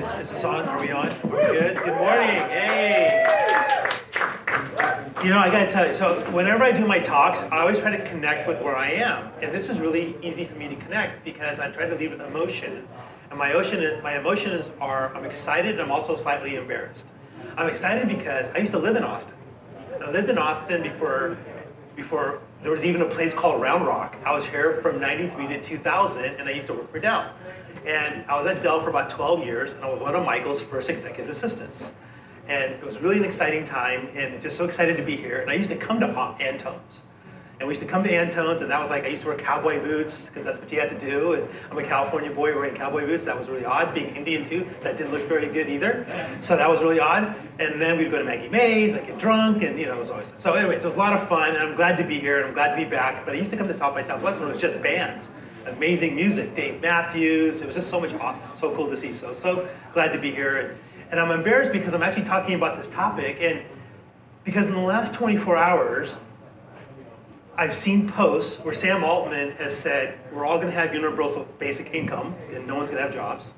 Is this on? Are we on? We're good? Good morning. Hey. You know, I gotta tell you, so whenever I do my talks, I always try to connect with where I am. And this is really easy for me to connect because I try to lead with emotion. And my emotions are, I'm excited and I'm also slightly embarrassed. I'm excited because I used to live in Austin. I lived in Austin before there was even a place called Round Rock. I was here from 93 to 2000 and I used to work for Dell. And I was at Dell for about 12 years and I was one of Michael's first executive assistants. And it was really an exciting time and just so excited to be here. And I used to come to Antone's. And we used to come to Antone's and that was like, I used to wear cowboy boots because that's what you had to do. And I'm a California boy wearing cowboy boots. That was really odd. Being Indian too, that didn't look very good either. So that was really odd. And then we'd go to Maggie Mae's, I'd get drunk and it was always, so anyways, it was a lot of fun. And I'm glad to be here and I'm glad to be back. But I used to come to South by Southwest when it was just bands. Amazing music, Dave Matthews. It was just so much, so cool to see. So glad to be here. And I'm embarrassed because I'm actually talking about this topic. And because in the last 24 hours, I've seen posts where Sam Altman has said, we're all gonna have universal basic income and no one's gonna have jobs.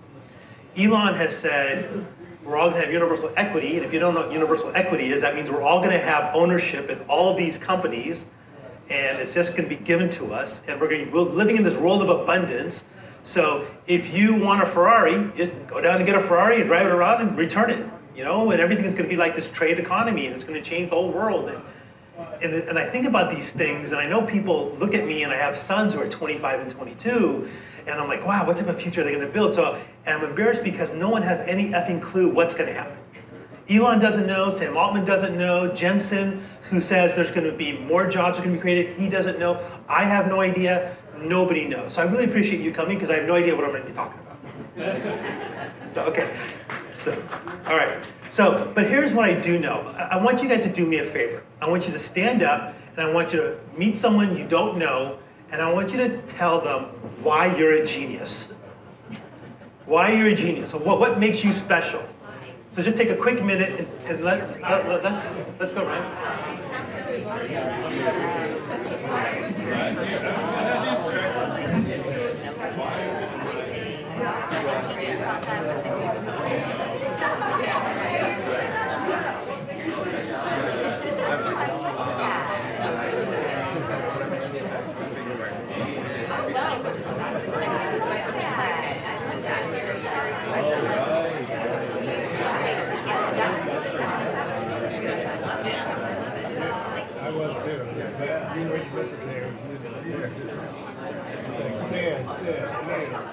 Elon has said, we're all gonna have universal equity. And if you don't know what universal equity is, that means we're all gonna have ownership in all of these companies and it's just gonna be given to us. And we're living in this world of abundance. So if you want a Ferrari, you go down and get a Ferrari and drive it around and return it, and everything is gonna be like this trade economy and it's gonna change the whole world. And I think about these things and I know people look at me and I have sons who are 25 and 22 and I'm like, wow, what type of future are they gonna build? So, and I'm embarrassed because no one has any effing clue what's gonna happen. Elon doesn't know, Sam Altman doesn't know, Jensen, who says there's gonna be more jobs are gonna be created, he doesn't know. I have no idea, nobody knows. So I really appreciate you coming because I have no idea what I'm gonna be talking about. So, okay, so, all right. So, but here's what I do know. I want you guys to do me a favor. I want you to stand up and I want you to meet someone you don't know and I want you to tell them why you're a genius. Why you're a genius. So what makes you special? So just take a quick minute and let's go, Ryan.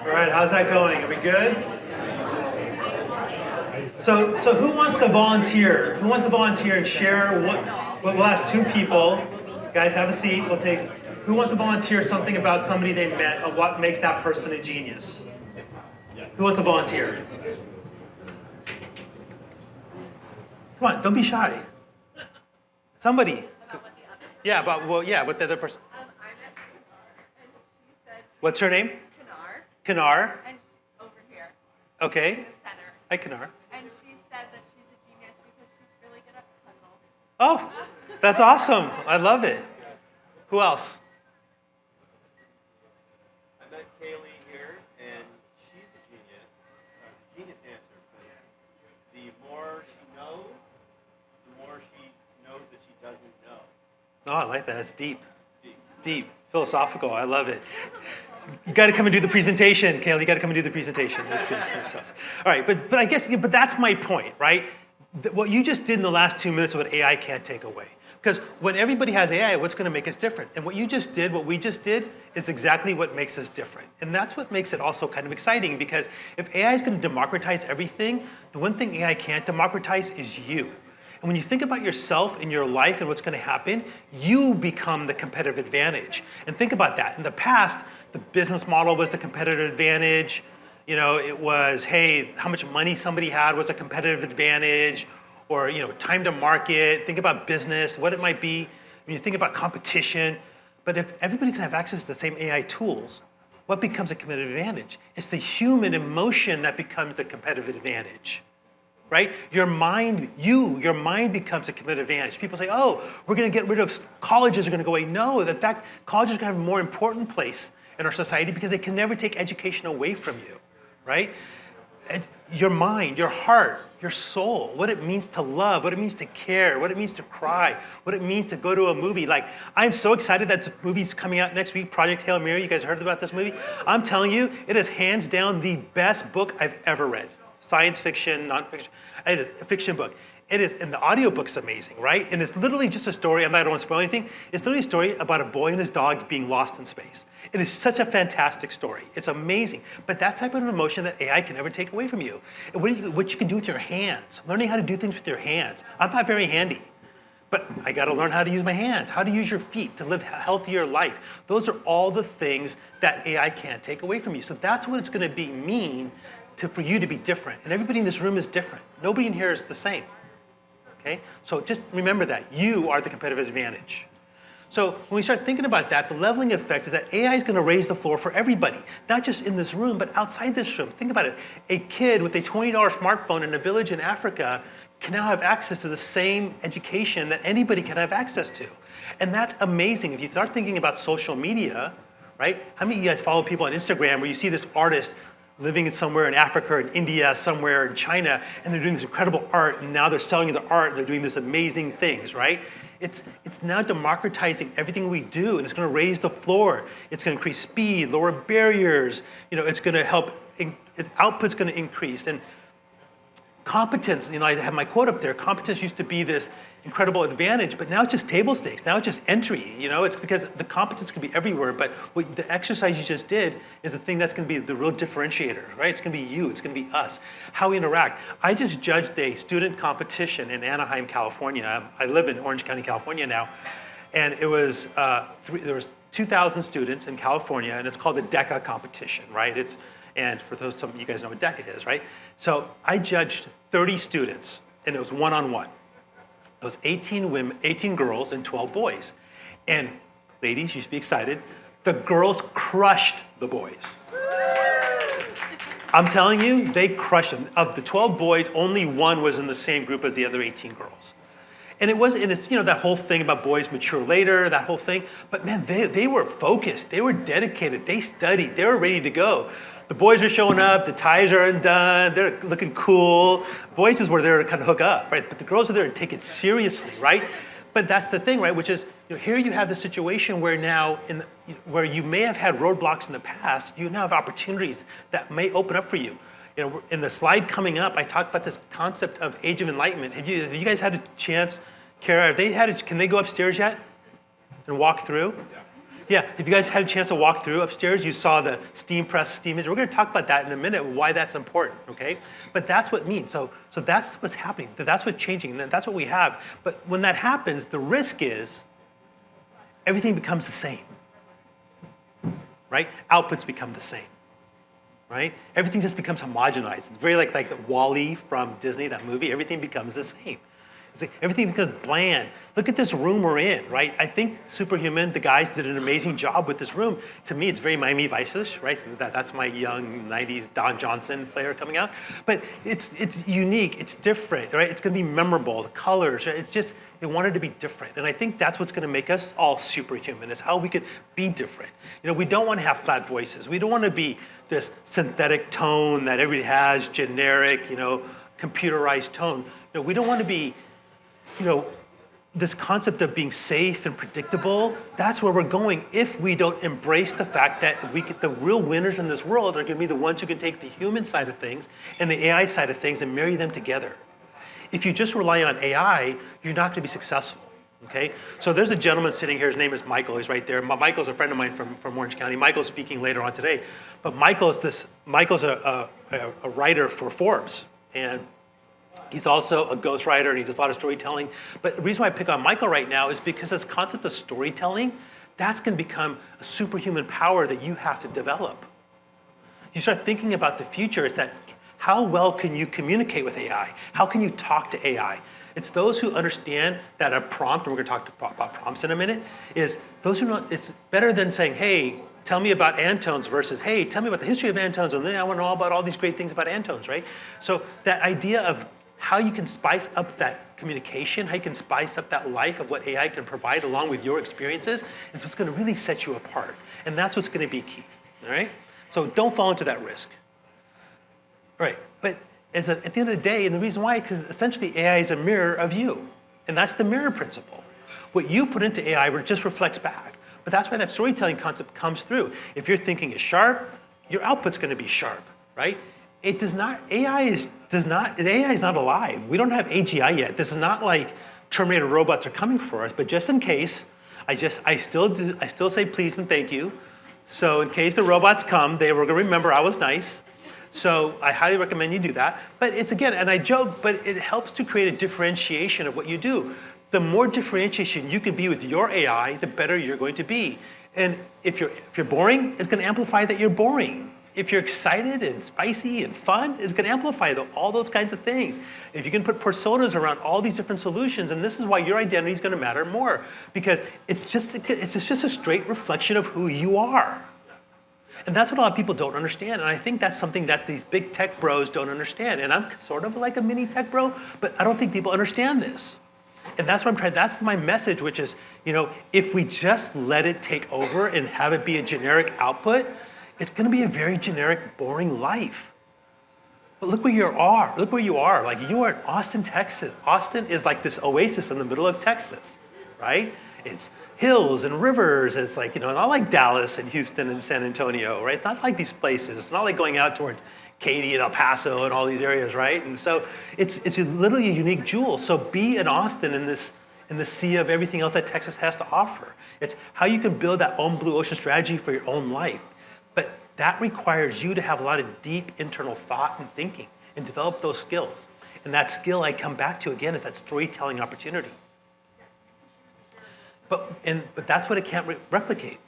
All right, how's that going? Are we good? So who wants to volunteer? Who wants to volunteer and share what we'll ask two people. Guys, have a seat. We'll take, who wants to volunteer something about somebody they met or what makes that person a genius? Who wants to volunteer? Come on, don't be shy. Somebody. Yeah, with the other person. I met her, and she said What's her name? Kanar. Kanar. And over here. Okay. In the center. Hi, Kanar. And she said that she's a genius because she's really good at puzzles. Oh, that's awesome. I love it. Who else? I met Kaylee here, and she's a genius. It's a genius answer because the more she knows, the more she knows that she doesn't know. Oh, I like that. That's deep. Deep. Philosophical. I love it. You got to come and do the presentation, Kaylee. You got to come and do the presentation. That's good. That's awesome. All right, but I guess, but that's my point, right? What you just did in the last 2 minutes of what AI can't take away. Because when everybody has AI, what's going to make us different? And what we just did, is exactly what makes us different. And that's what makes it also kind of exciting, because if AI is going to democratize everything, the one thing AI can't democratize is you. And when you think about yourself and your life and what's going to happen, you become the competitive advantage. And think about that. In the past, the business model was the competitive advantage. It was, hey, how much money somebody had was a competitive advantage. Or, time to market. Think about business, what it might be. When you think about competition. But if everybody's going to have access to the same AI tools, what becomes a competitive advantage? It's the human emotion that becomes the competitive advantage. Right? Your mind becomes a competitive advantage. People say, oh, we're going to get rid of, colleges are going to go away. No, in fact, colleges are going to have a more important place in our society because they can never take education away from you, right? your mind, your heart, your soul, what it means to love, what it means to care, what it means to cry, what it means to go to a movie. Like, I'm so excited that the movie's coming out next week, Project Hail Mary. You guys heard about this movie? I'm telling you, it is hands down the best book I've ever read. Science fiction, nonfiction, it is a fiction book. It is, and the audiobook's amazing, right? And it's literally just a story, I don't want to spoil anything, it's literally a story about a boy and his dog being lost in space. It is such a fantastic story. It's amazing. But that type of emotion that AI can never take away from you. And what you can do with your hands, learning how to do things with your hands. I'm not very handy, but I got to learn how to use my hands, how to use your feet to live a healthier life. Those are all the things that AI can't take away from you. So that's what it's going to mean for you to be different. And everybody in this room is different. Nobody in here is the same. Okay? So just remember that. You are the competitive advantage. So when we start thinking about that, the leveling effect is that AI is going to raise the floor for everybody, not just in this room, but outside this room. Think about it. A kid with a $20 smartphone in a village in Africa can now have access to the same education that anybody can have access to. And that's amazing. If you start thinking about social media, right? How many of you guys follow people on Instagram where you see this artist living somewhere in Africa or in India, somewhere in China, and they're doing this incredible art, and now they're selling the art, and they're doing this amazing things, right? It's now democratizing everything we do, and it's going to raise the floor. It's going to increase speed, lower barriers. It's going to help. Output's going to increase, and competence. I have my quote up there. Competence used to be this incredible advantage, but now it's just table stakes. Now it's just entry. It's because the competence can be everywhere, but the exercise you just did is the thing that's going to be the real differentiator, right? It's going to be you. It's going to be us. How we interact. I just judged a student competition in Anaheim, California. I live in Orange County, California now, and it was there was 2,000 students in California, and it's called the DECA competition, right? And for those, some of you guys know what DECA is, right? So I judged 30 students, and it was one-on-one. It was 18 girls and 12 boys. And ladies, you should be excited. The girls crushed the boys. I'm telling you, they crushed them. Of the 12 boys, only one was in the same group as the other 18 girls. And it's that whole thing about boys mature later, that whole thing. But man, they were focused. They were dedicated. They studied. They were ready to go. The boys are showing up, the ties are undone, they're looking cool. Boys is where they're kind of hook up, right? But the girls are there to take it seriously, right? But that's the thing, right? Which is, here you have the situation where now, where you may have had roadblocks in the past, you now have opportunities that may open up for you. In the slide coming up, I talked about this concept of Age of Enlightenment. Have you guys had a chance, Kara, can they go upstairs yet and walk through? Yeah, if you guys had a chance to walk through upstairs, you saw the steam press, steam engine. We're going to talk about that in a minute, why that's important, okay? But that's what it means. So that's what's happening. That's what's changing. And that's what we have. But when that happens, the risk is everything becomes the same, right? Outputs become the same, right? Everything just becomes homogenized. It's very like the WALL-E from Disney, that movie. Everything becomes the same. Everything becomes bland. Look at this room we're in, right? I think Superhuman, the guys did an amazing job with this room. To me, it's very Miami Vice-ish, right? That's my young 90s Don Johnson flair coming out. But it's unique, it's different, right? It's gonna be memorable, the colors, right? It's just, they wanted to be different. And I think that's what's gonna make us all superhuman, is how we could be different. We don't wanna have flat voices. We don't wanna be this synthetic tone that everybody has, generic, computerized tone. We don't wanna be, this concept of being safe and predictable, that's where we're going if we don't embrace the fact that the real winners in this world are going to be the ones who can take the human side of things and the AI side of things and marry them together. If you just rely on AI, you're not going to be successful, okay? So there's a gentleman sitting here, his name is Michael, he's right there. Michael's a friend of mine from Orange County. Michael's speaking later on today. But Michael's a writer for Forbes, and he's also a ghostwriter, and he does a lot of storytelling. But the reason why I pick on Michael right now is because this concept of storytelling, that's going to become a superhuman power that you have to develop. You start thinking about the future, is that how well can you communicate with AI? How can you talk to AI? It's those who understand that a prompt, and we're going to talk about prompts in a minute, is those who know, it's better than saying, hey, tell me about antones versus, hey, tell me about the history of antones, and then I want to know about all these great things about antones, right? So that idea of how you can spice up that communication, how you can spice up that life of what AI can provide along with your experiences is what's going to really set you apart. And that's what's going to be key, all right? So don't fall into that risk. Right, but at the end of the day, and the reason why, because essentially AI is a mirror of you. And that's the mirror principle. What you put into AI just reflects back. But that's why that storytelling concept comes through. If your thinking is sharp, your output's going to be sharp, right? It does not, AI is not alive. We don't have AGI yet. This is not like Terminator robots are coming for us, but just in case, I still say please and thank you. So in case the robots come, they were going to remember I was nice. So I highly recommend you do that. But it's again, and I joke, but it helps to create a differentiation of what you do. The more differentiation you can be with your AI, the better you're going to be. And if you're boring, it's going to amplify that you're boring. If you're excited and spicy and fun, it's going to amplify all those kinds of things. If you can put personas around all these different solutions, and this is why your identity is going to matter more, because it's just a straight reflection of who you are. And that's what a lot of people don't understand. And I think that's something that these big tech bros don't understand. And I'm sort of like a mini tech bro, but I don't think people understand this. And that's what I'm trying, that's my message, which is, if we just let it take over and have it be a generic output, it's gonna be a very generic, boring life. But look where you are. Like, you are in Austin, Texas. Austin is like this oasis in the middle of Texas, right? It's hills and rivers. It's like, not like Dallas and Houston and San Antonio, right? It's not like these places. It's not like going out towards Katy and El Paso and all these areas, right? And so it's literally a unique jewel. So be in Austin in the sea of everything else that Texas has to offer. It's how you can build that own blue ocean strategy for your own life. But that requires you to have a lot of deep internal thought and thinking and develop those skills. And that skill I come back to again is that storytelling opportunity. But that's what it can't replicate.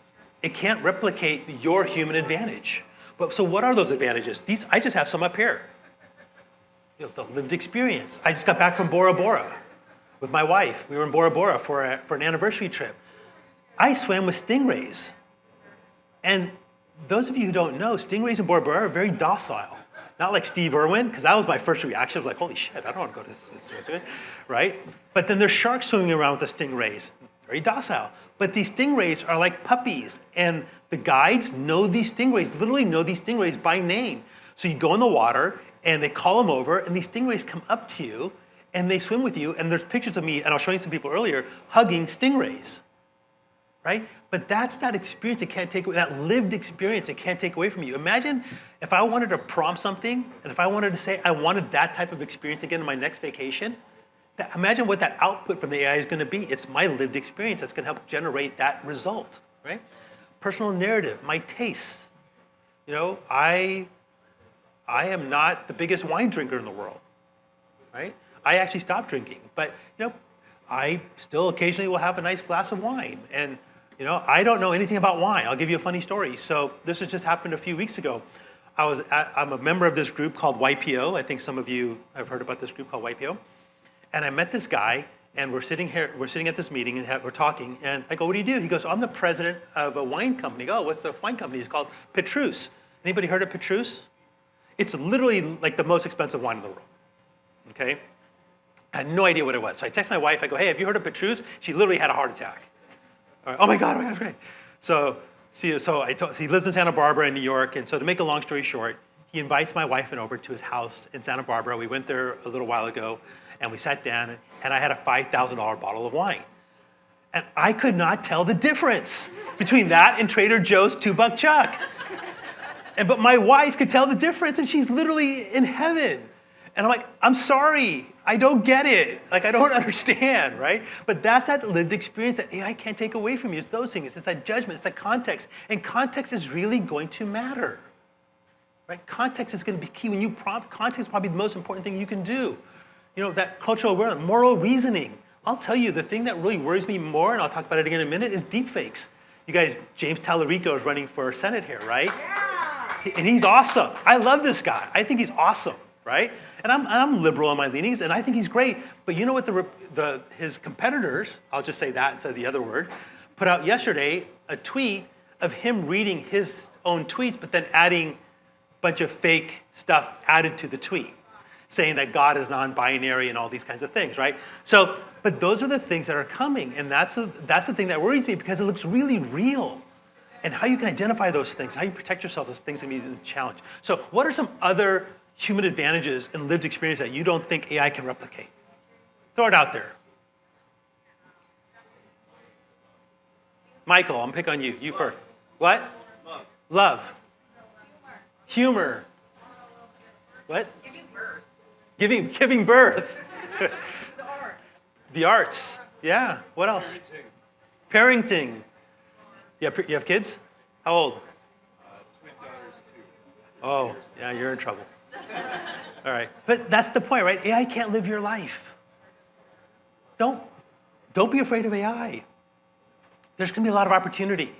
It can't replicate your human advantage. So what are those advantages? I just have some up here. The lived experience. I just got back from Bora Bora with my wife. We were in Bora Bora for an anniversary trip. I swam with stingrays. And those of you who don't know, stingrays in Bora Bora are very docile. Not like Steve Irwin, because that was my first reaction. I was like, holy shit, I don't want to go to this, right? But then there's sharks swimming around with the stingrays. Very docile. But these stingrays are like puppies. And the guides know these stingrays, literally know these stingrays by name. So you go in the water and they call them over and these stingrays come up to you and they swim with you. And there's pictures of me, and I was showing some people earlier, hugging stingrays, right? But that's that experience it can't take away, that lived experience it can't take away from you. Imagine if I wanted to prompt something and if I wanted to say I wanted that type of experience again in my next vacation. Imagine what that output from the AI is going to be. It's my lived experience that's going to help generate that result, right? Personal narrative, my tastes. I am not the biggest wine drinker in the world, right? I actually stopped drinking, but I still occasionally will have a nice glass of wine. And I don't know anything about wine. I'll give you a funny story. So this has just happened a few weeks ago. I'm a member of this group called YPO. I think some of you have heard about this group called YPO. And I met this guy, and we're sitting at this meeting, and we're talking, and I go, what do you do? He goes, I'm the president of a wine company. I go, oh, what's the wine company? It's called Petrus. Anybody heard of Petrus? It's literally like the most expensive wine in the world, okay? I had no idea what it was. So I text my wife, I go, hey, have you heard of Petrus? She literally had a heart attack. All right, oh my God, great. So he lives in Santa Barbara in New York, and so to make a long story short, he invites my wife and over to his house in Santa Barbara. We went there a little while ago, and we sat down, and I had a $5,000 bottle of wine. And I could not tell the difference between that and Trader Joe's $2 chuck. But my wife could tell the difference, and she's literally in heaven. And I'm like, I'm sorry, I don't get it. Like, I don't understand, right? But that's that lived experience that AI can't take away from you. It's those things, it's that judgment, it's that context. And context is really going to matter, right? Context is going to be key. When you prompt, context is probably the most important thing you can do. That cultural awareness, moral reasoning. I'll tell you, the thing that really worries me more, and I'll talk about it again in a minute, is deepfakes. You guys, James Tallarico is running for Senate here, right? Yeah. And he's awesome. I love this guy. I think he's awesome, right? And I'm liberal in my leanings, and I think he's great. But you know what his competitors, I'll just say that instead of the other word, put out yesterday a tweet of him reading his own tweets, but then adding a bunch of fake stuff added to the tweet, saying that God is non-binary and all these kinds of things, right? So, but those are the things that are coming, and that's the thing that worries me because it looks really real. And how you can identify those things, how you protect yourself, those things can be a challenge. So what are some other human advantages and lived experience that you don't think AI can replicate? Throw it out there. Michael, I'm picking on you. You first. What? Love. Love. Humor. What? Giving birth. Giving birth. The arts. The arts. Yeah. What else? Parenting. You have kids? How old? Twin daughters too. Oh, yeah, you're in trouble. All right. But that's the point, right? AI can't live your life. Don't be afraid of AI. There's going to be a lot of opportunity.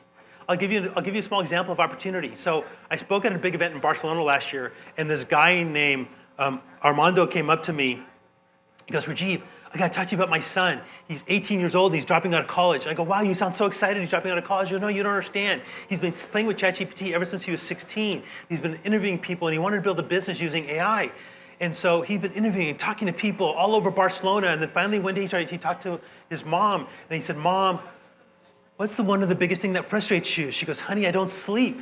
I'll give you a small example of opportunity. So I spoke at a big event in Barcelona last year, and this guy named Armando came up to me. He goes, Rajeev, I got to talk to you about my son. He's 18 years old, and he's dropping out of college. I go, wow, you sound so excited he's dropping out of college. He goes, no, you don't understand. He's been playing with ChatGPT ever since he was 16. He's been interviewing people, and he wanted to build a business using AI. And so he'd been interviewing and talking to people all over Barcelona, and then finally one day he talked to his mom, and he said, Mom, what's one of the biggest thing that frustrates you? She goes, honey, I don't sleep.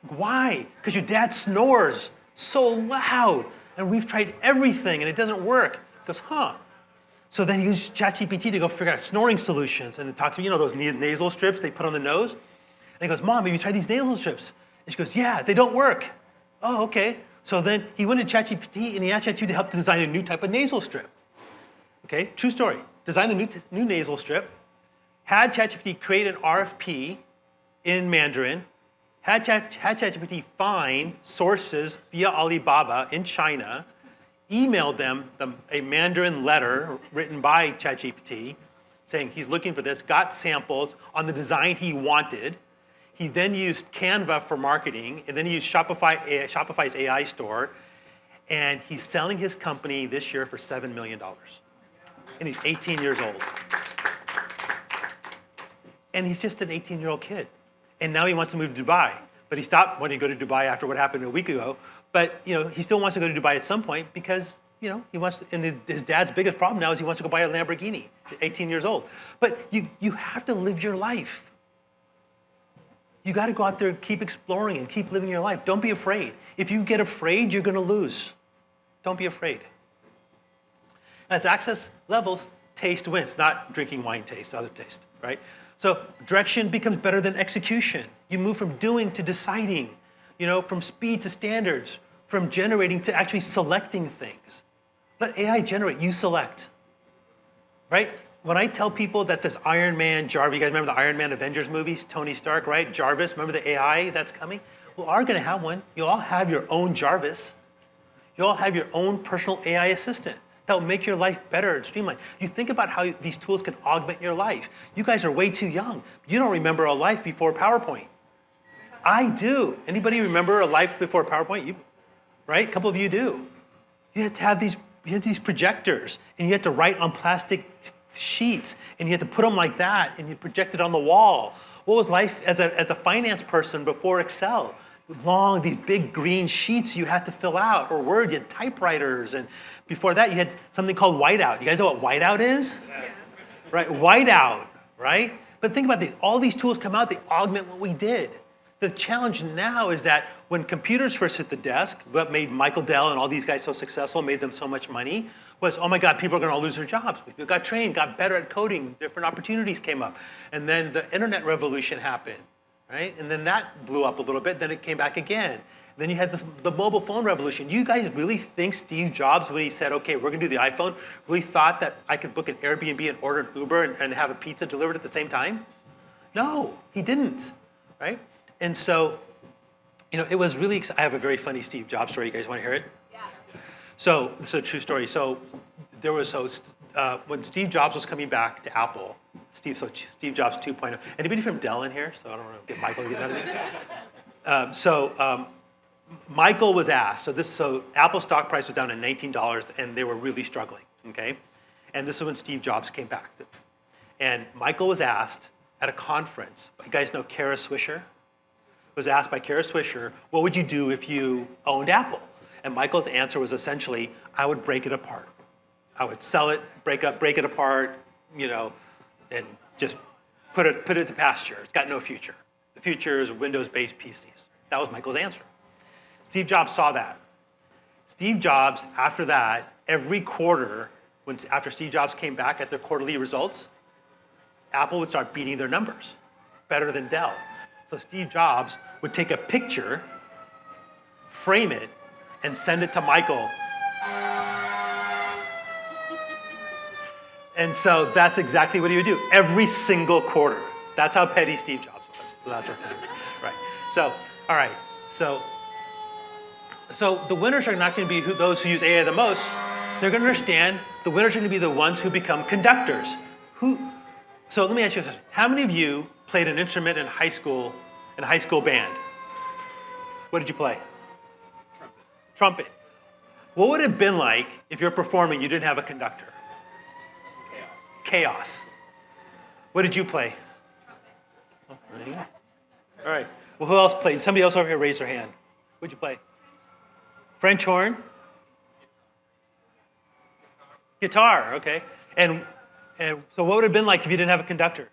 Why? Because your dad snores so loud, and we've tried everything, and it doesn't work. He goes, huh. So then he used ChatGPT to go figure out snoring solutions and talk to, those nasal strips they put on the nose. And he goes, Mom, have you tried these nasal strips? And she goes, yeah, they don't work. Oh, okay. So then he went to ChatGPT and he asked ChatGPT to help design a new type of nasal strip. Okay, true story. Designed the new nasal strip, had ChatGPT create an RFP in Mandarin, had ChatGPT find sources via Alibaba in China, emailed them a Mandarin letter written by ChatGPT saying he's looking for this, got samples on the design he wanted. He then used Canva for marketing, and then he used Shopify's AI store, and he's selling his company this year for $7 million. And he's 18 years old. And he's just an 18-year-old kid. And now he wants to move to Dubai. But he stopped wanting to go to Dubai after what happened a week ago. But he still wants to go to Dubai at some point because he wants to, and his dad's biggest problem now is he wants to go buy a Lamborghini at 18 years old. But you have to live your life. You got to go out there and keep exploring and keep living your life. Don't be afraid. If you get afraid, you're going to lose. Don't be afraid. As access levels, taste wins, not drinking wine taste, other taste, right? So direction becomes better than execution. You move from doing to deciding, from speed to standards, from generating to actually selecting things. Let AI generate, you select, right? When I tell people that this Iron Man, Jarvis, you guys remember the Iron Man Avengers movies, Tony Stark, right? Jarvis, remember the AI that's coming? We are going to have one. You all have your own Jarvis. You all have your own personal AI assistant that will make your life better and streamlined. You think about how these tools can augment your life. You guys are way too young. You don't remember a life before PowerPoint. I do. Anybody remember a life before PowerPoint? Right? A couple of you do. You had to have these projectors, and you had to write on plastic sheets, and you had to put them like that, and you project it on the wall. What was life as a finance person before Excel? Long, these big green sheets you had to fill out, or Word, you had typewriters, and before that you had something called whiteout. You guys know what whiteout is? Yes. Right, whiteout, right? But think about this, all these tools come out, they augment what we did. The challenge now is that when computers first hit the desk, what made Michael Dell and all these guys so successful, made them so much money, was, oh my God, people are going to lose their jobs. People got trained, got better at coding, different opportunities came up. And then the internet revolution happened, right? And then that blew up a little bit, then it came back again. Then you had the mobile phone revolution. You guys really think Steve Jobs, when he said, okay, we're going to do the iPhone, really thought that I could book an Airbnb and order an Uber and have a pizza delivered at the same time? No, he didn't, right? And so, it was really, I have a very funny Steve Jobs story. You guys want to hear it? Yeah. So, this is a true story. So, there was, when Steve Jobs was coming back to Apple, Steve Jobs 2.0. Anybody from Dell in here? So I don't want to get Michael to get that in. Michael was asked, so Apple stock price was down to $19 and they were really struggling, okay? And this is when Steve Jobs came back. And Michael was asked at a conference, you guys know Kara Swisher? Was asked by Kara Swisher, what would you do if you owned Apple? And Michael's answer was essentially, I would break it apart. I would sell it, break it apart, and just put it to pasture. It's got no future. The future is Windows-based PCs. That was Michael's answer. Steve Jobs saw that. Steve Jobs, after that, every quarter, after Steve Jobs came back at their quarterly results, Apple would start beating their numbers, better than Dell. So Steve Jobs would take a picture, frame it, and send it to Michael. And so that's exactly what he would do every single quarter. That's how petty Steve Jobs was. So that's okay. Right. So, all right. So the winners are not going to be those who use AI the most. They're going to understand the winners are going to be the ones who become conductors. So let me ask you a question. How many of you played an instrument in high school band? What did you play? Trumpet. What would it have been like if you're performing, you didn't have a conductor? Chaos. What did you play? Oh, there you go. All right. Well, who else played? Somebody else over here raised their hand. What'd you play? French horn? Guitar, okay. And so what would it have been like if you didn't have a conductor?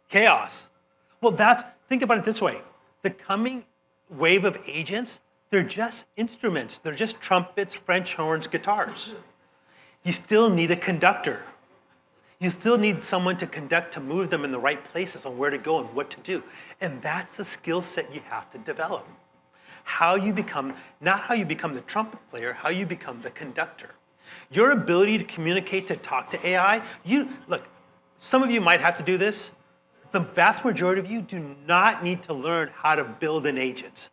Chaos. Well, think about it this way. The coming wave of agents, they're just instruments. They're just trumpets, French horns, guitars. You still need a conductor. You still need someone to conduct, to move them in the right places on where to go and what to do. And that's a skill set you have to develop. Not how you become the trumpet player, how you become the conductor. Your ability to communicate, to talk to AI, look, some of you might have to do this. The vast majority of you do not need to learn how to build an agent.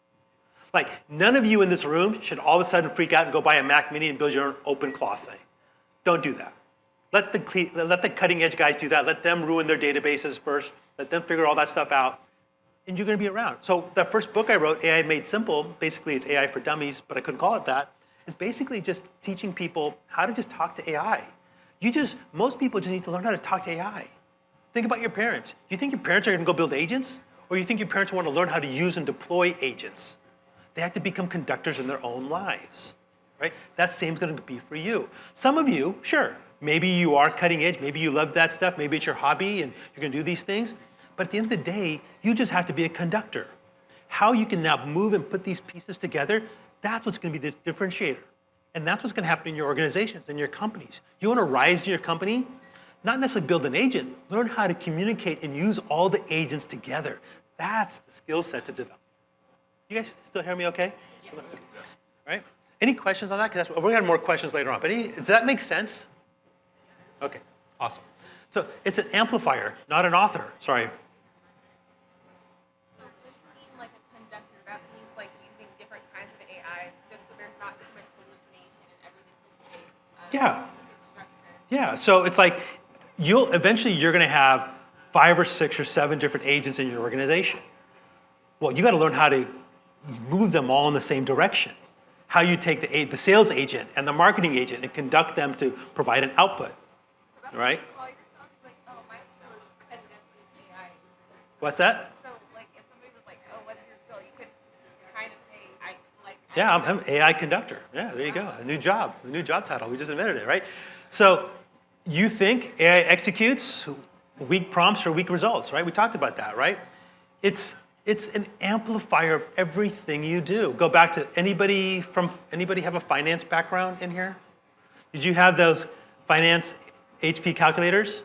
Like, none of you in this room should all of a sudden freak out and go buy a Mac Mini and build your own open cloth thing. Don't do that. Let the cutting edge guys do that. Let them ruin their databases first. Let them figure all that stuff out. And you're going to be around. So the first book I wrote, AI Made Simple, basically it's AI for dummies, but I couldn't call it that, is basically just teaching people how to just talk to AI. Most people just need to learn how to talk to AI. Think about your parents. Do you think your parents are going to go build agents? Or do you think your parents want to learn how to use and deploy agents? They have to become conductors in their own lives, right? That same is going to be for you. Some of you, sure, maybe you are cutting edge, maybe you love that stuff, maybe it's your hobby and you're going to do these things. But at the end of the day, you just have to be a conductor. How you can now move and put these pieces together, that's what's going to be the differentiator. And that's what's going to happen in your organizations, in your companies. You want to rise in your company? Not necessarily build an agent. Learn how to communicate and use all the agents together. That's the skill set to develop. You guys still hear me okay? Yeah. All right. Any questions on that? Because we're going to have more questions later on. But does that make sense? Okay, awesome. So it's an amplifier, not an author. Sorry. So what do you mean like a conductor? That means like using different kinds of AIs just so there's not too much hallucination and everything can stay structured. Yeah, so it's like eventually you're going to have 5 or 6 or 7 different agents in your organization. Well, you got to learn how to move them all in the same direction. How you take the sales agent and the marketing agent and conduct them to provide an output, right? Call yourself like, oh, my skill is conducting AI. What's that? So like if somebody was like, oh, what's your skill? You could kind of say, Yeah, I'm an AI conductor. Yeah, there you go. A new job title. We just invented it, right? So you think AI executes weak prompts or weak results, right? We talked about that, right? It's an amplifier of everything you do. Go back to anybody have a finance background in here? Did you have those finance HP calculators?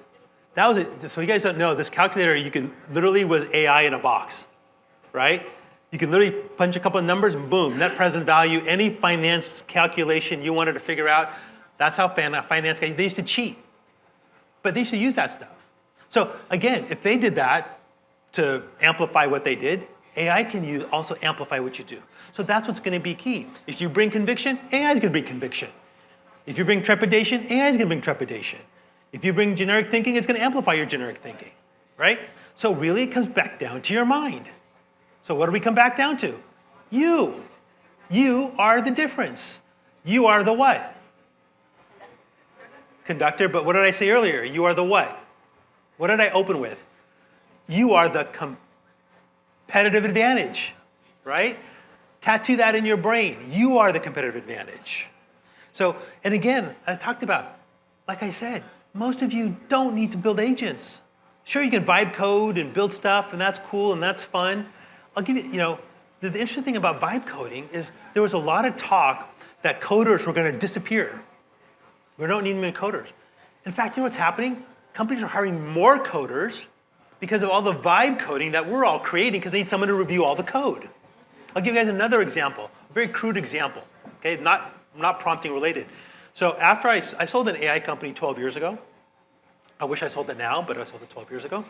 That was it. So you guys don't know, this calculator literally was AI in a box, right? You could literally punch a couple of numbers and boom, net present value, any finance calculation you wanted to figure out. That's how finance guys, they used to cheat. But they used to use that stuff. So again, if they did that to amplify what they did, AI can also amplify what you do. So that's what's going to be key. If you bring conviction, AI is going to bring conviction. If you bring trepidation, AI is going to bring trepidation. If you bring generic thinking, it's going to amplify your generic thinking, right? So really it comes back down to your mind. So what do we come back down to? You. You are the difference. You are the what? Conductor, but what did I say earlier? You are the what? What did I open with? You are the competitive advantage, right? Tattoo that in your brain. You are the competitive advantage. So, and again, I talked about, like I said, most of you don't need to build agents. Sure, you can vibe code and build stuff, and that's cool and that's fun. I'll give you, the interesting thing about vibe coding is there was a lot of talk that coders were going to disappear. We don't need many coders. In fact, you know what's happening? Companies are hiring more coders because of all the vibe coding that we're all creating because they need someone to review all the code. I'll give you guys another example, a very crude example, okay? Not prompting related. So after I sold an AI company 12 years ago. I wish I sold it now, but I sold it 12 years ago.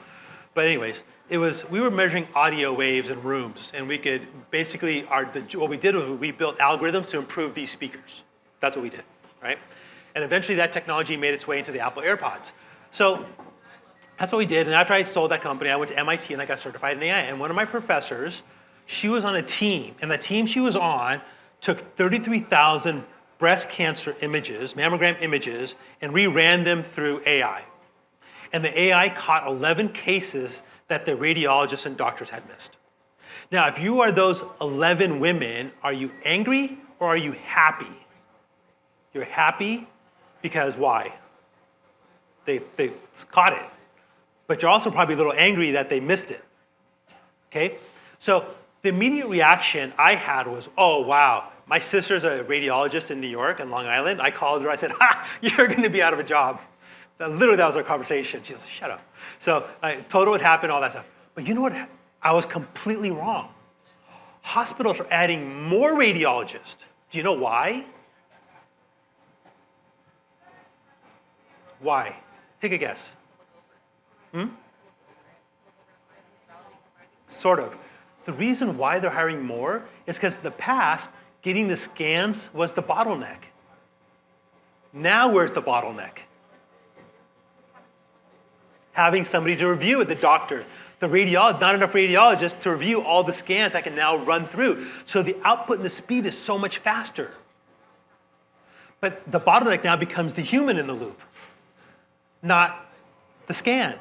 But anyways, we were measuring audio waves in rooms, and we could basically, what we did was we built algorithms to improve these speakers. That's what we did, right? And eventually that technology made its way into the Apple AirPods. So that's what we did, and after I sold that company, I went to MIT and I got certified in AI. And one of my professors, she was on a team, and the team she was on took 33,000 breast cancer images, mammogram images, and reran them through AI. And the AI caught 11 cases that the radiologists and doctors had missed. Now, if you are those 11 women, are you angry or are you happy? You're happy because why? They caught it. But you're also probably a little angry that they missed it. Okay? So the immediate reaction I had was, oh, wow. My sister's a radiologist in New York and Long Island. I called her, I said, ha, you're going to be out of a job. Literally, that was our conversation. She was like, shut up. So I told her what happened, all that stuff. But you know what? I was completely wrong. Hospitals are adding more radiologists. Do you know why? Why? Take a guess. Sort of. The reason why they're hiring more is because in the past, getting the scans was the bottleneck. Now where's the bottleneck? Having somebody to review it, the doctor, the radiologist, not enough radiologists to review all the scans I can now run through. So the output and the speed is so much faster. But the bottleneck now becomes the human in the loop, not the scan,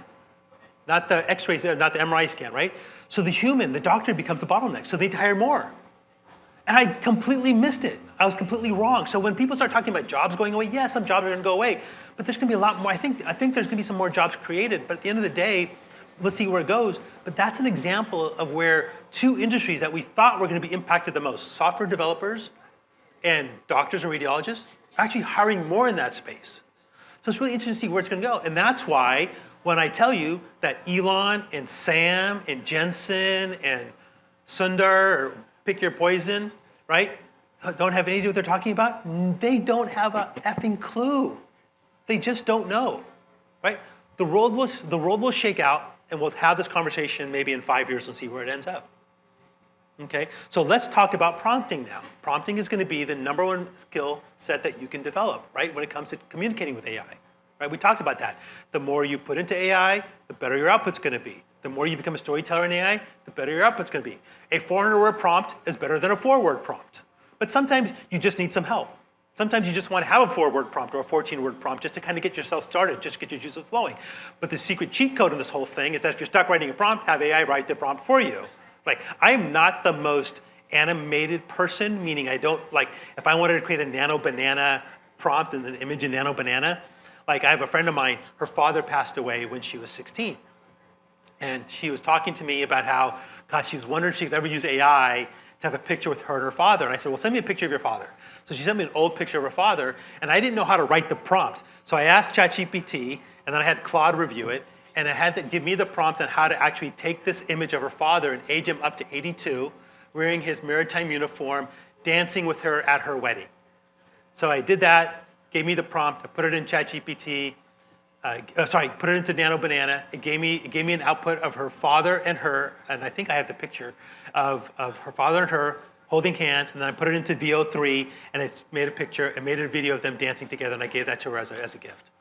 not the x-rays, not the MRI scan, right? So the human, the doctor becomes the bottleneck, so they hire more. And I completely missed it. I was completely wrong. So when people start talking about jobs going away, yeah, some jobs are going to go away, but there's going to be a lot more. I think there's going to be some more jobs created, but at the end of the day, let's see where it goes. But that's an example of where two industries that we thought were going to be impacted the most, software developers and doctors and radiologists, are actually hiring more in that space. So it's really interesting to see where it's going to go. And that's why when I tell you that Elon and Sam and Jensen and Sundar, or pick your poison, right, don't have any idea what they're talking about, they don't have a effing clue. They just don't know, right? The world will shake out, and we'll have this conversation maybe in 5 years and see where it ends up. Okay, so let's talk about prompting now. Prompting is going to be the #1 skill set that you can develop, right, when it comes to communicating with AI. Right? We talked about that. The more you put into AI, the better your output's going to be. The more you become a storyteller in AI, the better your output's going to be. A 400-word prompt is better than a 4-word prompt. But sometimes you just need some help. Sometimes you just want to have a 4-word prompt or a 14-word prompt just to kind of get yourself started, just to get your juices flowing. But the secret cheat code in this whole thing is that if you're stuck writing a prompt, have AI write the prompt for you. Like, I'm not the most animated person, meaning I don't, like, if I wanted to create a nano banana prompt and an image in nano banana, like I have a friend of mine, her father passed away when she was 16. And she was talking to me about how, gosh, she was wondering if she could ever use AI to have a picture with her and her father. And I said, well, send me a picture of your father. So she sent me an old picture of her father, and I didn't know how to write the prompt. So I asked ChatGPT, and then I had Claude review it, and it had to give me the prompt on how to actually take this image of her father and age him up to 82, wearing his maritime uniform, dancing with her at her wedding. So I did that. Gave me the prompt, I put it in ChatGPT, put it into Nano Banana. It gave me an output of her father and her, and I think I have the picture of her father and her holding hands, and then I put it into VO3, and it made a picture, and made a video of them dancing together, and I gave that to her as a gift.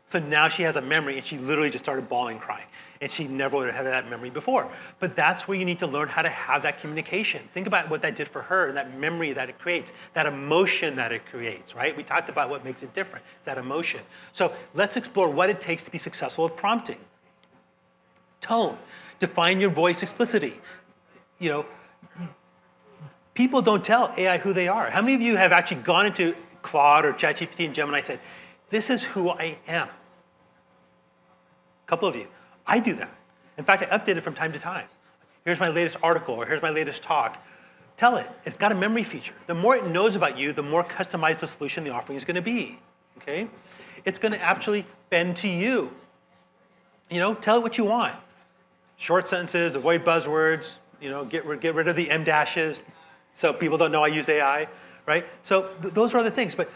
So now she has a memory, and she literally just started bawling, crying. And she never would have had that memory before. But that's where you need to learn how to have that communication. Think about what that did for her, and that memory that it creates, that emotion that it creates, right? We talked about what makes it different, it's that emotion. So let's explore what it takes to be successful at prompting. Tone, define your voice explicitly. You know, people don't tell AI who they are. How many of you have actually gone into Claude or ChatGPT and Gemini and said, this is who I am? A couple of you. I do that. In fact, I update it from time to time. Here's my latest article, or here's my latest talk. tell it. It's got a memory feature. The more it knows about you, the more customized the solution the offering is going to be. Okay? It's going to actually bend to you. Tell it what you want. Short sentences, avoid buzzwords, get rid of the M dashes so people don't know I use AI, right? So those are other things. But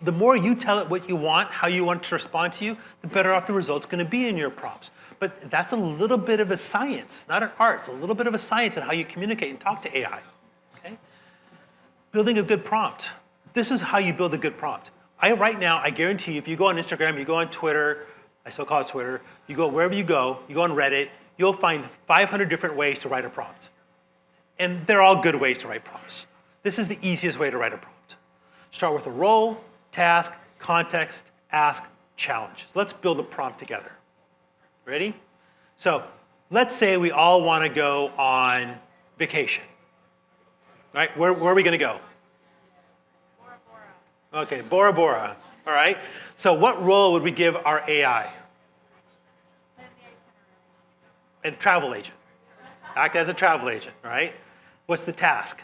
the more you tell it what you want, how you want it to respond to you, the better off the result's going to be in your prompts. But that's a little bit of a science, not an art. It's a little bit of a science in how you communicate and talk to AI. Okay? Building a good prompt. This is how you build a good prompt. Right now, I guarantee you, if you go on Instagram, you go on Twitter, I still call it Twitter, you go wherever you go on Reddit, you'll find 500 different ways to write a prompt. And they're all good ways to write prompts. This is the easiest way to write a prompt. Start with a role, task, context, ask, challenge. So let's build a prompt together. Ready? So let's say we all want to go on vacation. Right? Where are we going to go? Bora Bora. Okay, Bora Bora. All right. So what role would we give our AI? A travel agent. Act as a travel agent, all right? What's the task?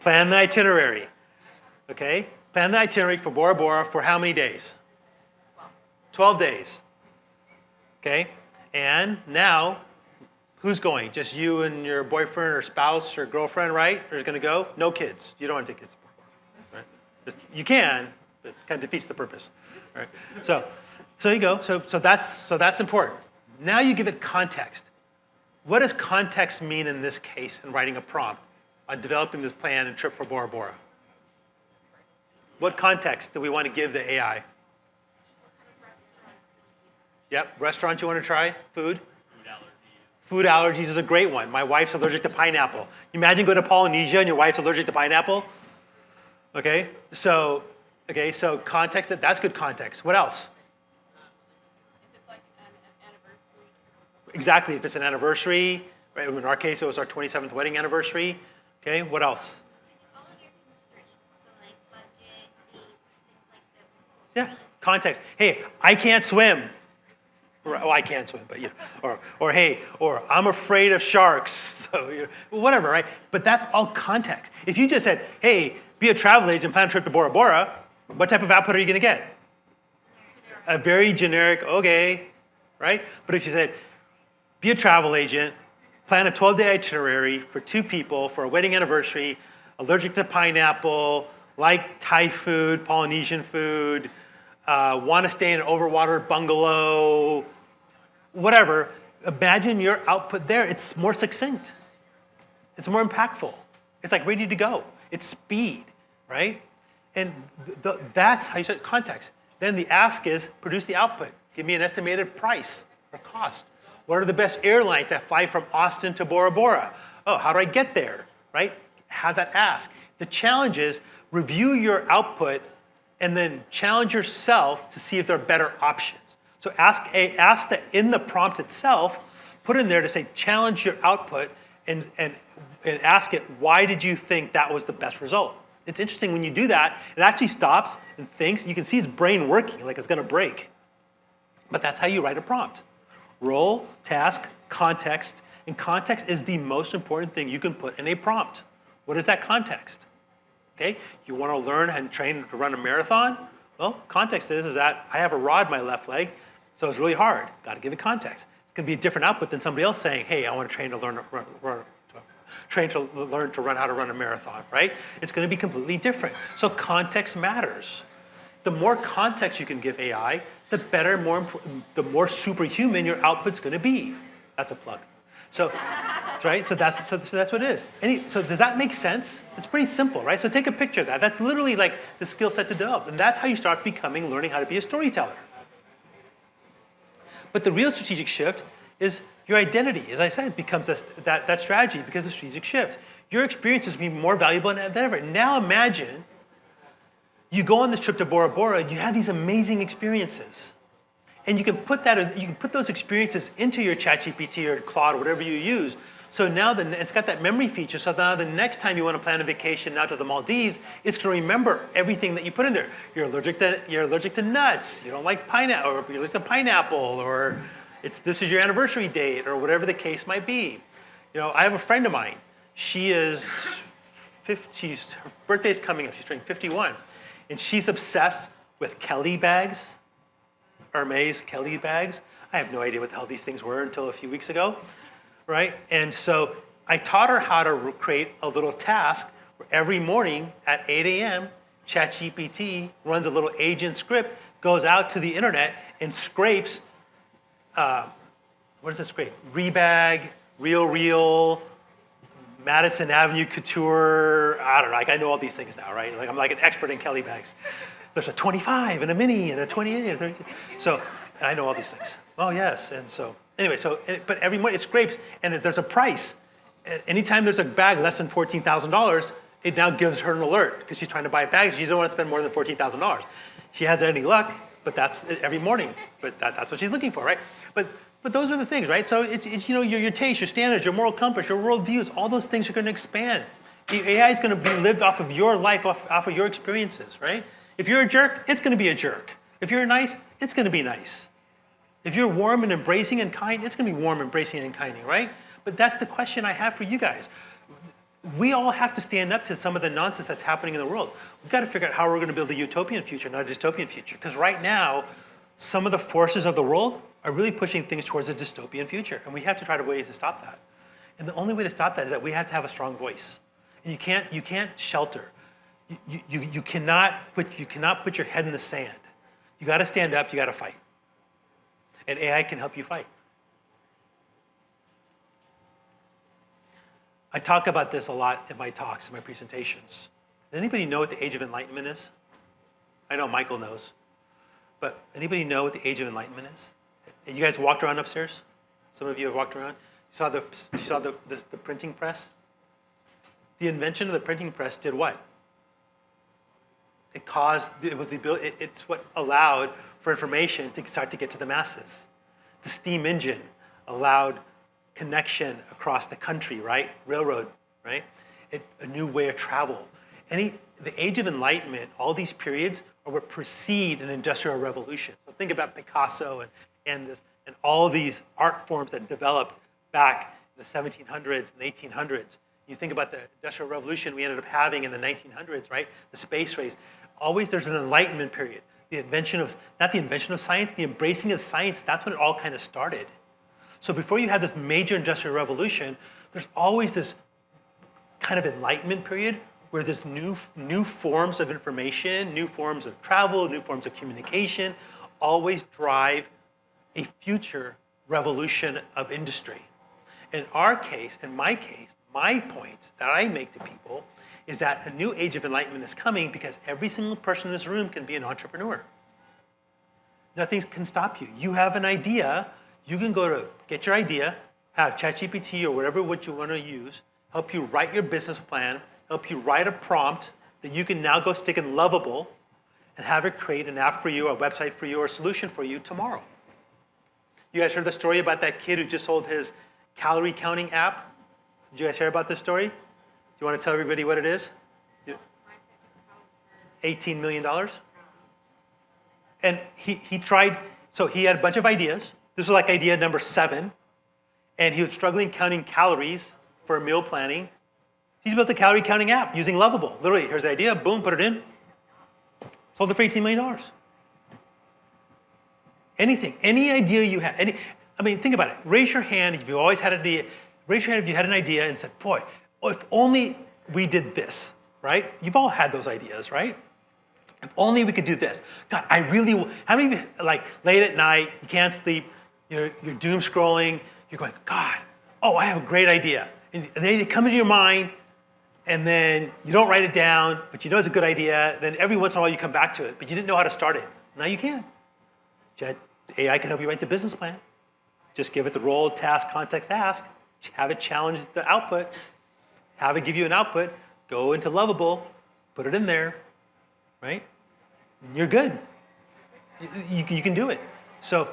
Plan the itinerary. Okay? Plan the itinerary for Bora Bora for how many days? 12 days. Okay? And now, who's going? Just you and your boyfriend or spouse or girlfriend, right? Are going to go? No kids. You don't want to take kids. Right? You can, but it kind of defeats the purpose. Right? So you go. So that's important. Now you give it context. What does context mean in this case in writing a prompt on developing this plan and trip for Bora Bora? What context do we want to give the AI? Yep, restaurants you want to try? Food? Food allergies is a great one. My wife's allergic to pineapple. You imagine going to Polynesia and your wife's allergic to pineapple? Okay, so context, that's good context. What else? If it's like an anniversary. Exactly, if it's an anniversary, right? In our case, it was our 27th wedding anniversary. Okay, what else? All of your constraints, so like budget, things like that. Yeah, context. Hey, I can't swim. Or I can't swim, but or I'm afraid of sharks. So whatever, right? But that's all context. If you just said, hey, be a travel agent, plan a trip to Bora Bora, what type of output are you going to get? A very generic, okay, right? But if you said, be a travel agent, plan a 12-day itinerary for 2 people for a wedding anniversary, allergic to pineapple, like Thai food, Polynesian food, want to stay in an overwater bungalow, whatever, imagine your output there. It's more succinct. It's more impactful. It's like ready to go. It's speed, right? And that's how you set context. Then the ask is produce the output. Give me an estimated price or cost. What are the best airlines that fly from Austin to Bora Bora? Oh, how do I get there, right? Have that ask. The challenge is review your output and then challenge yourself to see if there are better options. So ask that in the prompt itself, put in there to say challenge your output and ask it, why did you think that was the best result? It's interesting when you do that, it actually stops and thinks. You can see its brain working like it's going to break. But that's how you write a prompt. Role, task, context, and context is the most important thing you can put in a prompt. What is that context? Okay, you want to learn and train to run a marathon? Well, context is that I have a rod in my left leg, so it's really hard. Got to give it context. It's going to be a different output than somebody else saying, hey, I want to train to learn to run how to run a marathon, right? It's going to be completely different. So context matters. The more context you can give AI, the better, the more superhuman your output's going to be. That's a plug. So, right? So that's what it is. So does that make sense? It's pretty simple, right? So take a picture of that. That's literally like the skill set to develop, and that's how you start learning how to be a storyteller. But the real strategic shift is your identity. As I said, becomes that strategy because of the strategic shift. Your experiences will be more valuable than ever. Now imagine you go on this trip to Bora Bora, you have these amazing experiences. And you can put those experiences into your ChatGPT or Claude, whatever you use. So now it's got that memory feature. So now the next time you want to plan a vacation out to the Maldives, it's going to remember everything that you put in there. You're allergic to nuts. You don't like pineapple, or you're allergic to pineapple, or this is your anniversary date, or whatever the case might be. I have a friend of mine. She is 50, her birthday's coming up, she's turning 51. And she's obsessed with Kelly bags, Hermes Kelly bags. I have no idea what the hell these things were until a few weeks ago, right? And so I taught her how to create a little task where every morning at 8 a.m., ChatGPT runs a little agent script, goes out to the internet and scrapes, what does it scrape? Rebag, Real, Madison Avenue Couture, I don't know, like I know all these things now, right? Like I'm like an expert in Kelly bags. There's a 25 and a mini and a 28 and 32. So I know all these things. Oh yes, and so anyway, but every month it scrapes and there's a price. Anytime there's a bag less than $14,000, it now gives her an alert because she's trying to buy a bag. She doesn't want to spend more than $14,000. She hasn't any luck, but that's every morning. But that's what she's looking for, right? But those are the things, right? So it's you know your taste, your standards, your moral compass, your worldviews, all those things are going to expand. The AI is going to be lived off of your life, off of your experiences, right? If you're a jerk, it's going to be a jerk. If you're nice, it's going to be nice. If you're warm and embracing and kind, it's going to be warm, embracing, and kinding, right? But that's the question I have for you guys. We all have to stand up to some of the nonsense that's happening in the world. We've got to figure out how we're going to build a utopian future, not a dystopian future. Because right now, some of the forces of the world are really pushing things towards a dystopian future. And we have to try to ways to stop that. And the only way to stop that is that we have to have a strong voice. And you can't shelter. You cannot put your head in the sand. You got to stand up, you got to fight. And AI can help you fight. I talk about this a lot in my talks, in my presentations. Does anybody know what the Age of Enlightenment is? I know Michael knows. But anybody know what the Age of Enlightenment is? You guys walked around upstairs? Some of you have walked around? You saw the printing press? The invention of the printing press did what? It's what allowed for information to start to get to the masses. The steam engine allowed connection across the country, right? Railroad, right? A new way of travel. The Age of Enlightenment, all these periods are what precede an industrial revolution. So think about Picasso and all these art forms that developed back in the 1700s and 1800s. You think about the industrial revolution we ended up having in the 1900s, right? The space race. Always there's an enlightenment period. Not the invention of science, the embracing of science, that's when it all kind of started. So before you have this major industrial revolution, there's always this kind of enlightenment period where there's new forms of information, new forms of travel, new forms of communication, always drive a future revolution of industry. In our case, in my case, my point that I make to people is that a new age of enlightenment is coming because every single person in this room can be an entrepreneur. Nothing can stop you. You have an idea. You can get your idea, have ChatGPT or whatever what you want to use, help you write your business plan, help you write a prompt that you can now go stick in Lovable and have it create an app for you, a website for you, or a solution for you tomorrow. You guys heard the story about that kid who just sold his calorie counting app? Did you guys hear about this story? Do you want to tell everybody what it is? $18 million. And he tried, so he had a bunch of ideas. This was like idea number 7. And he was struggling counting calories for meal planning. He built a calorie counting app using Lovable. Literally, here's the idea, boom, put it in. Sold it for $18 million. Anything, any idea you have, think about it. Raise your hand if you've always had an idea. Raise your hand if you had an idea and said, boy, if only we did this, right? You've all had those ideas, right? If only we could do this. God, how many of you, like, late at night, you can't sleep, you're doom scrolling, you're going, God, I have a great idea. And then it comes to your mind, and then you don't write it down, but you know it's a good idea. Then every once in a while you come back to it, but you didn't know how to start it. Now you can. AI can help you write the business plan. Just give it the role, task, context, ask. Have it challenge the output. Have it give you an output. Go into Lovable. Put it in there. Right? And you're good. You can do it. So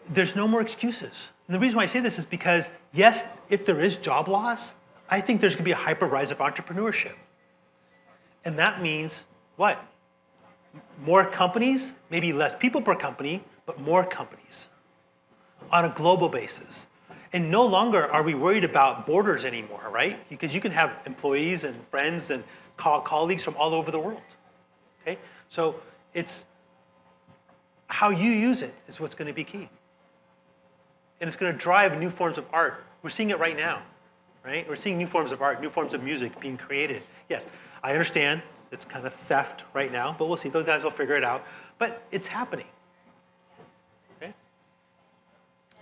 there's no more excuses. And the reason why I say this is because, yes, if there is job loss, I think there's going to be a hyper rise of entrepreneurship. And that means what? More companies, maybe less people per company, but more companies on a global basis. And no longer are we worried about borders anymore, right? Because you can have employees and friends and colleagues from all over the world, okay? So it's how you use it is what's going to be key. And it's going to drive new forms of art. We're seeing it right now, right? We're seeing new forms of art, new forms of music being created. Yes, I understand it's kind of theft right now, but we'll see. Those guys will figure it out. But it's happening, okay?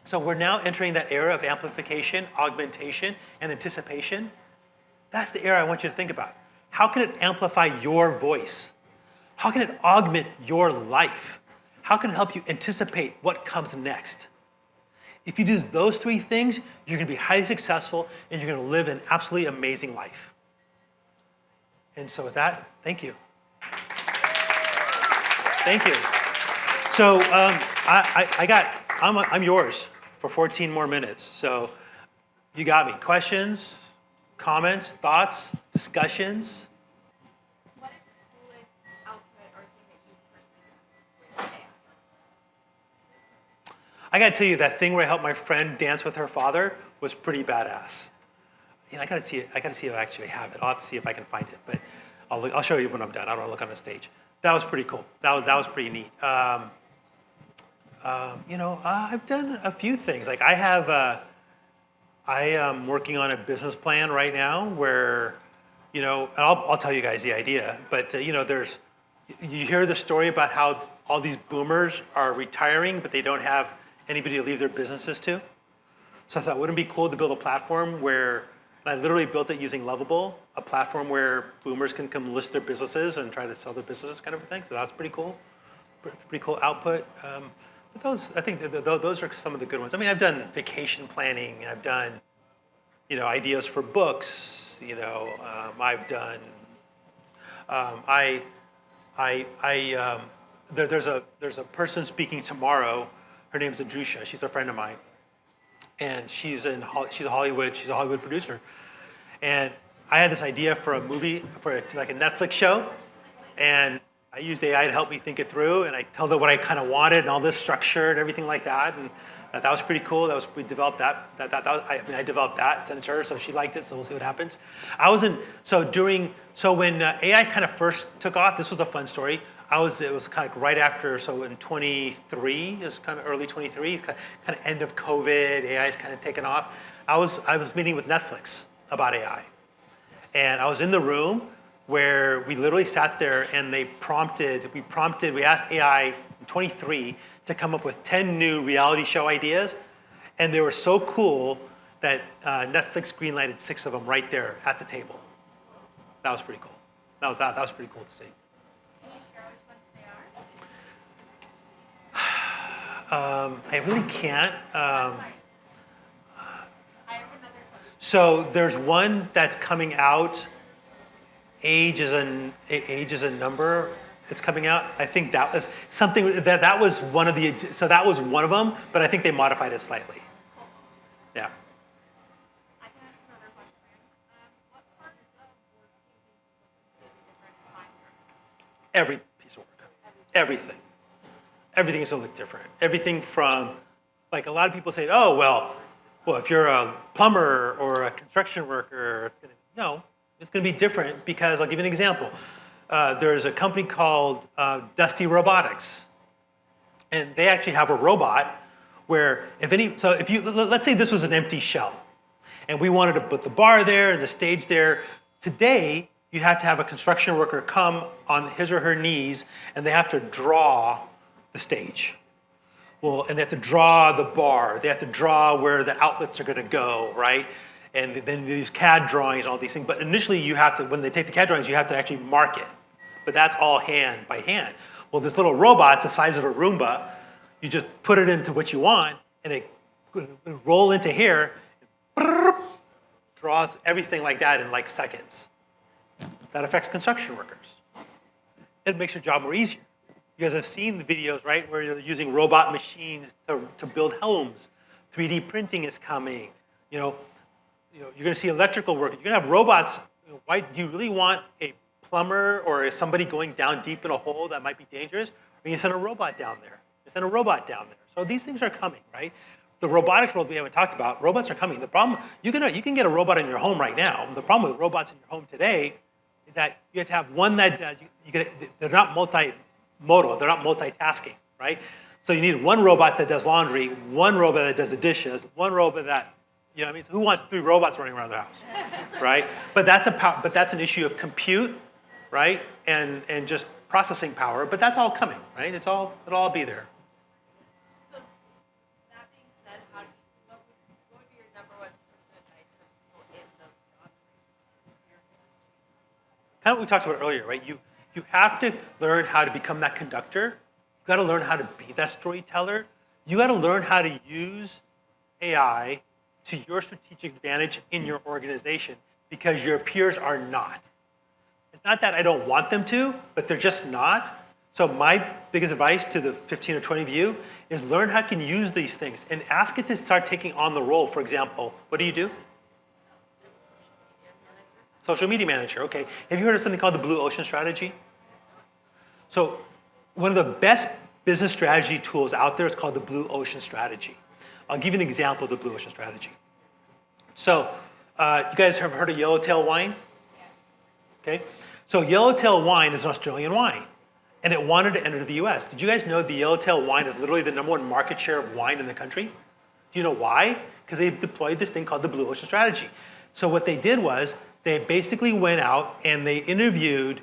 So we're now entering that era of amplification, augmentation, and anticipation. That's the era I want you to think about. How can it amplify your voice? How can it augment your life? How can it help you anticipate what comes next? If you do those three things, you're going to be highly successful and you're going to live an absolutely amazing life. And so with that, thank you. Thank you. So I'm yours for 14 more minutes. So you got me. Questions, comments, thoughts, discussions? What is the coolest output or thing that you've personally done with AI? I got to tell you, that thing where I helped my friend dance with her father was pretty badass. You know, I got to see it. I got to see if I actually have it. I'll have to see if I can find it, but I'll show you when I'm done. I don't want to look on the stage. That was pretty cool. That was pretty neat. You know, I've done a few things. Like I am working on a business plan right now where, you know, and I'll tell you guys the idea. But you know, you hear the story about how all these boomers are retiring, but they don't have anybody to leave their businesses to. So I thought, wouldn't it be cool to build a platform where, and I literally built it using Lovable, a platform where boomers can come list their businesses and try to sell their businesses, kind of a thing. So that's pretty cool. Pretty cool output. But I think those are some of the good ones. I mean, I've done vacation planning. I've done, you know, ideas for books. You know, I've done. There's a person speaking tomorrow. Her name's Adrusha. She's a friend of mine, and she's a Hollywood producer. And I had this idea for a movie, like a Netflix show, and I used AI to help me think it through, and I told her what I kind of wanted and all this structure and everything like that, and that was pretty cool. We developed that. I developed that, sent it to her, so she liked it. So we'll see what happens. So when AI kind of first took off, this was a fun story. It was kind of like right after, so in 23, it was kind of early 23, kind of end of COVID, AI's kind of taken off. I was meeting with Netflix about AI, and I was in the room where we literally sat there and we asked AI in 23 to come up with 10 new reality show ideas, and they were so cool that Netflix greenlighted 6 of them right there at the table. That was pretty cool. That was pretty cool to see. Can you share which ones they are? I really can't. That's fine. I have another question. So there's one that's coming out. Age is a number. It's coming out. I think that was something that was one of the. So that was one of them, but I think they modified it slightly. Yeah. I can ask another question. What part of work do you think people should do different in 5 years? Every piece of work. Everything. Everything is going to look different. Everything from, like a lot of people say, oh well, if you're a plumber or a construction worker, it's going to be different because I'll give you an example. There's a company called Dusty Robotics, and they actually have a robot where let's say this was an empty shell, and we wanted to put the bar there and the stage there. Today, you have to have a construction worker come on his or her knees, and they have to draw the stage. Well, and they have to draw the bar. They have to draw where the outlets are going to go, right? And then these CAD drawings and all these things. But initially, when they take the CAD drawings, you have to actually mark it. But that's all by hand. Well, this little robot's the size of a Roomba. You just put it into what you want, and it roll into here, draws everything like that in like seconds. That affects construction workers. It makes your job more easier. You guys have seen the videos, right, where you're using robot machines to build homes. 3D printing is coming. You're going to see electrical work. You're going to have robots. Why do you really want a plumber or somebody going down deep in a hole that might be dangerous? Or you send a robot down there. So these things are coming, right? the robotics world we haven't talked about, robots are coming. The problem, you can get a robot in your home right now. The problem with robots in your home today is that you have to have one that does, they're not multimodal, they're not multitasking, right? So you need one robot that does laundry, one robot that does the dishes, one robot that, you know what I mean? So who wants 3 robots running around their house, right? But that's an issue of compute, right? And just processing power, but that's all coming, right? It'll all be there. So that being said, what would be your number one piece of advice for people in those jobs? Kind of what we talked about earlier, right? You have to learn how to become that conductor. You got to learn how to be that storyteller. You got to learn how to use AI to your strategic advantage in your organization because your peers are not. It's not that I don't want them to, but they're just not. So my biggest advice to the 15 or 20 of you is learn how you can use these things and ask it to start taking on the role. For example, what do you do? Social media manager, okay. Have you heard of something called the Blue Ocean Strategy? So one of the best business strategy tools out there is called the Blue Ocean Strategy. I'll give you an example of the Blue Ocean Strategy. So you guys have heard of Yellowtail wine? Okay. So Yellowtail wine is an Australian wine, and it wanted to enter the US. Did you guys know the Yellowtail wine is literally the #1 market share of wine in the country? Do you know why? Because they deployed this thing called the Blue Ocean Strategy. So what they did was they basically went out and they interviewed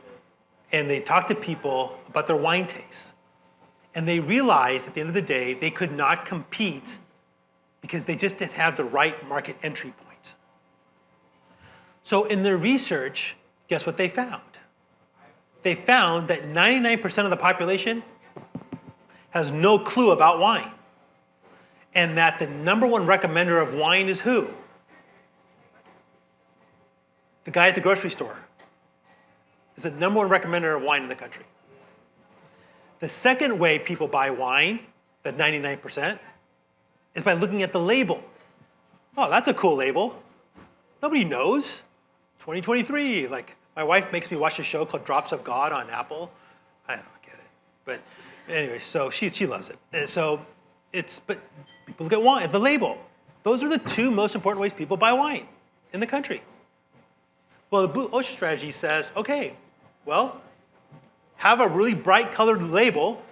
and they talked to people about their wine taste. And they realized at the end of the day, they could not compete because they just didn't have the right market entry point. So in their research, guess what they found? They found that 99% of the population has no clue about wine. And that the #1 recommender of wine is who? The guy at the grocery store is the #1 recommender of wine in the country. The second way people buy wine, that 99%, is by looking at the label. Oh, that's a cool label. Nobody knows. 2023, like my wife makes me watch a show called Drops of God on Apple. I don't get it, but anyway, so she loves it. And so but people look at wine, the label. Those are the 2 most important ways people buy wine in the country. Well, the Blue Ocean Strategy says, okay, well, have a really bright colored label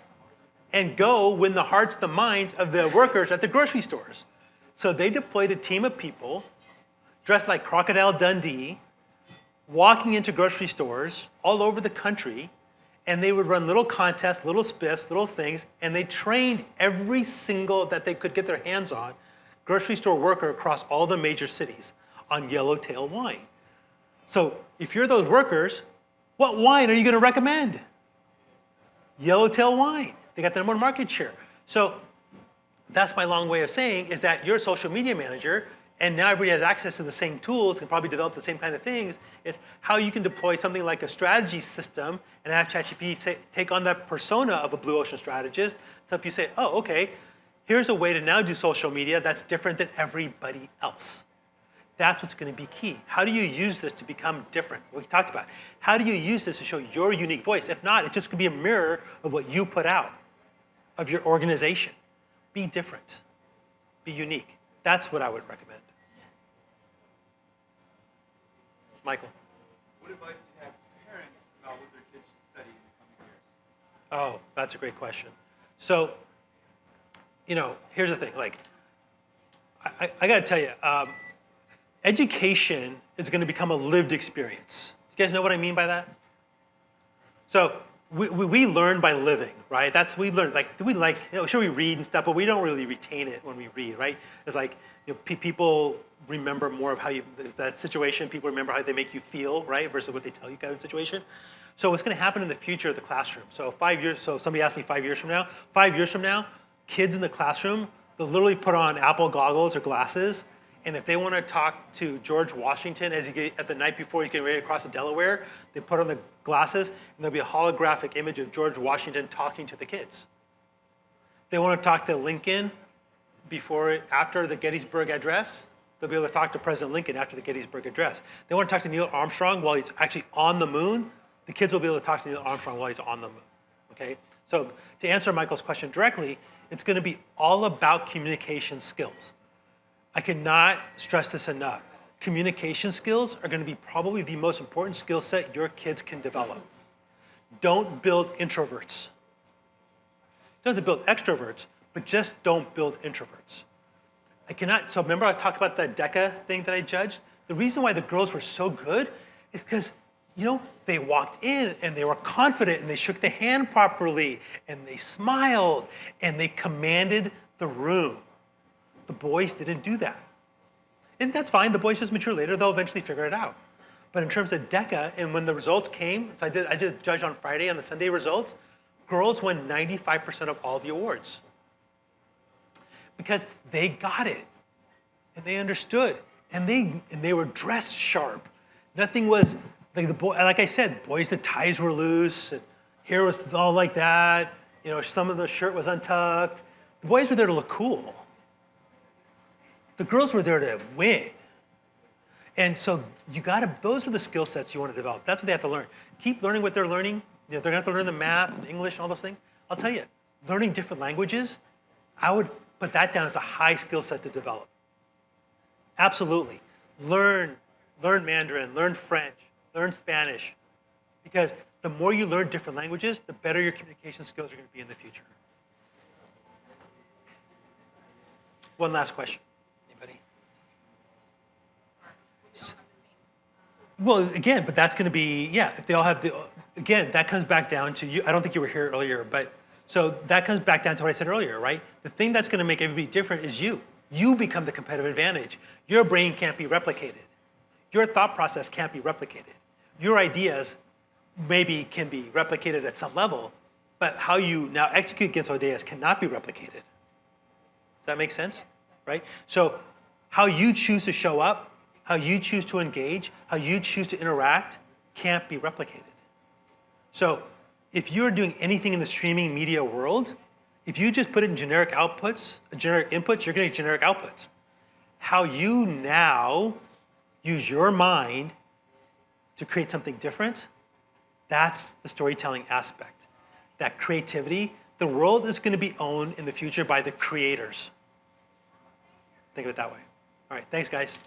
and go win the hearts, the minds of the workers at the grocery stores. So they deployed a team of people dressed like Crocodile Dundee, walking into grocery stores all over the country, and they would run little contests, little spiffs, little things, and they trained every single that they could get their hands on grocery store worker across all the major cities on Yellowtail wine. So if you're those workers, what wine are you going to recommend? Yellowtail wine. They got the #1 market share. So that's my long way of saying is that you're a social media manager, and now everybody has access to the same tools, can probably develop the same kind of things, is how you can deploy something like a strategy system and have ChatGPT take on that persona of a Blue Ocean strategist to help you say, oh, okay, here's a way to now do social media that's different than everybody else. That's what's going to be key. How do you use this to become different? We talked about. How do you use this to show your unique voice? If not, it's just going to be a mirror of what you put out, of your organization. Be different. Be unique. That's what I would recommend. Michael. What advice do you have to parents about what their kids should study in the coming years? Oh, that's a great question. So, here's the thing. Like, I got to tell you, education is going to become a lived experience. You guys know what I mean by that? So we learn by living, right? We learn, sure we read and stuff, but we don't really retain it when we read, right? It's like, people remember more of that situation, people remember how they make you feel, right? Versus what they tell you kind of situation. So what's going to happen in the future of the classroom? So somebody asked me 5 years from now, kids in the classroom, they'll literally put on Apple goggles or glasses, and if they want to talk to George Washington at the night before he's getting ready to cross the Delaware, they put on the glasses, and there'll be a holographic image of George Washington talking to the kids. They want to talk to Lincoln after the Gettysburg Address, they'll be able to talk to President Lincoln after the Gettysburg Address. They want to talk to Neil Armstrong while he's actually on the moon, the kids will be able to talk to Neil Armstrong while he's on the moon, okay? So to answer Michael's question directly, it's gonna be all about communication skills. I cannot stress this enough. Communication skills are gonna be probably the most important skill set your kids can develop. Don't build introverts. You don't have to build extroverts, but just don't build introverts. So remember I talked about that DECA thing that I judged? The reason why the girls were so good is because, they walked in and they were confident and they shook the hand properly and they smiled and they commanded the room. The boys didn't do that. And that's fine, the boys just mature later, they'll eventually figure it out. But in terms of DECA, and when the results came, so I did judge on Friday on the Sunday results, girls won 95% of all the awards. Because they got it, and they understood, and they were dressed sharp. Nothing was, like I said, boys, the ties were loose, and hair was all like that, some of the shirt was untucked. The boys were there to look cool. The girls were there to win. And so those are the skill sets you want to develop. That's what they have to learn. Keep learning what they're learning. They're gonna have to learn the math and English and all those things. I'll tell you, learning different languages, I would put that down as a high skill set to develop. Absolutely. Learn Mandarin, learn French, learn Spanish. Because the more you learn different languages, the better your communication skills are gonna be in the future. One last question. Anybody? Well, again, but that's going to be, if they all have again, that comes back down to you. I don't think you were here earlier, but so that comes back down to what I said earlier, right? The thing that's going to make everybody different is you. You become the competitive advantage. Your brain can't be replicated. Your thought process can't be replicated. Your ideas maybe can be replicated at some level, but how you now execute against those ideas cannot be replicated. Does that make sense? Right? So how you choose to show up, how you choose to engage, how you choose to interact can't be replicated. So if you're doing anything in the streaming media world, if you just put it in generic outputs, generic inputs, you're going to get generic outputs. How you now use your mind to create something different, that's the storytelling aspect. That creativity, the world is going to be owned in the future by the creators. Think of it that way. All right, thanks guys.